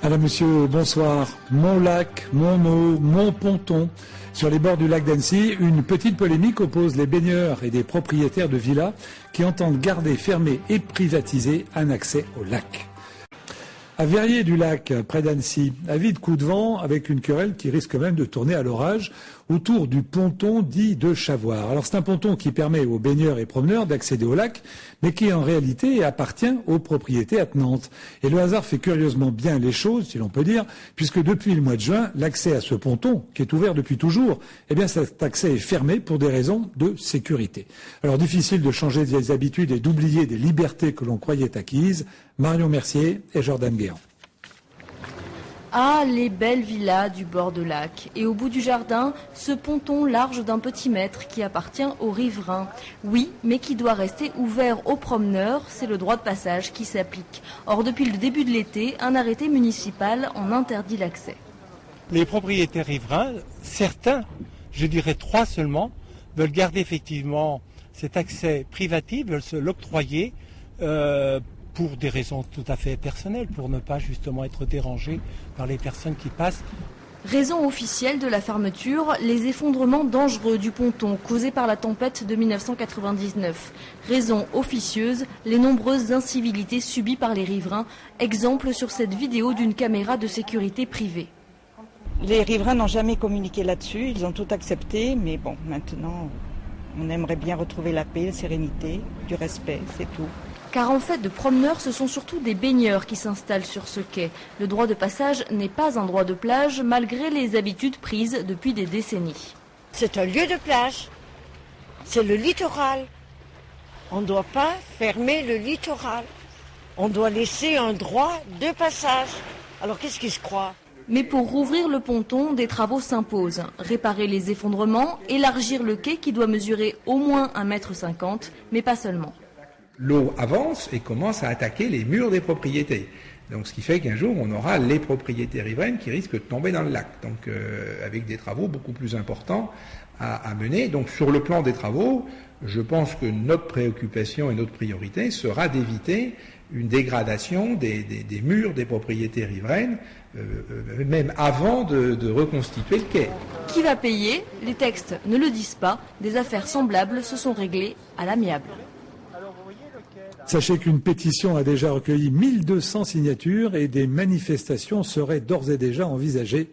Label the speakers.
Speaker 1: Madame, monsieur, bonsoir. Mon lac, mon eau, mon ponton. Sur les bords du lac d'Annecy, une petite polémique oppose les baigneurs et des propriétaires de villas qui entendent garder fermé et privatiser un accès au lac. À Verrier-du-Lac, près d'Annecy, à vide coup de vent avec une querelle qui risque même de tourner à l'orage autour du ponton dit de Chavoire. Alors c'est un ponton qui permet aux baigneurs et promeneurs d'accéder au lac, mais qui en réalité appartient aux propriétés attenantes. Et le hasard fait curieusement bien les choses, si l'on peut dire, puisque depuis le mois de juin, l'accès à ce ponton, qui est ouvert depuis toujours, eh bien cet accès est fermé pour des raisons de sécurité. Alors difficile de changer des habitudes et d'oublier des libertés que l'on croyait acquises. Marion Mercier et Jordan Guéant.
Speaker 2: Ah, les belles villas du bord de lac. Et au bout du jardin, ce ponton large d'un petit mètre qui appartient aux riverains. Oui, mais qui doit rester ouvert aux promeneurs, c'est le droit de passage qui s'applique. Or, depuis le début de l'été, un arrêté municipal en interdit l'accès.
Speaker 3: Les propriétaires riverains, certains, je dirais 3 seulement, veulent garder effectivement cet accès privatif, veulent se l'octroyer pour des raisons tout à fait personnelles, pour ne pas justement être dérangés par les personnes qui passent.
Speaker 2: Raison officielle de la fermeture, les effondrements dangereux du ponton causés par la tempête de 1999. Raison officieuse, les nombreuses incivilités subies par les riverains. Exemple sur cette vidéo d'une caméra de sécurité privée.
Speaker 4: Les riverains n'ont jamais communiqué là-dessus, ils ont tout accepté, mais bon, maintenant, on aimerait bien retrouver la paix, la sérénité, du respect, c'est tout.
Speaker 2: Car en fait, de promeneurs, ce sont surtout des baigneurs qui s'installent sur ce quai. Le droit de passage n'est pas un droit de plage, malgré les habitudes prises depuis des décennies.
Speaker 5: C'est un lieu de plage, c'est le littoral. On ne doit pas fermer le littoral. On doit laisser un droit de passage. Alors qu'est-ce qu'ils se croient ?
Speaker 2: Mais pour rouvrir le ponton, des travaux s'imposent. Réparer les effondrements, élargir le quai qui doit mesurer au moins 1,50 m, mais pas seulement.
Speaker 6: L'eau avance et commence à attaquer les murs des propriétés. Donc ce qui fait qu'un jour, on aura les propriétés riveraines qui risquent de tomber dans le lac. Donc avec des travaux beaucoup plus importants à mener. Donc sur le plan des travaux, je pense que notre préoccupation et notre priorité sera d'éviter une dégradation des murs des propriétés riveraines, même avant de reconstituer le quai.
Speaker 2: Qui va payer? Les textes ne le disent pas. Des affaires semblables se sont réglées à l'amiable.
Speaker 1: Sachez qu'une pétition a déjà recueilli 1200 signatures et des manifestations seraient d'ores et déjà envisagées.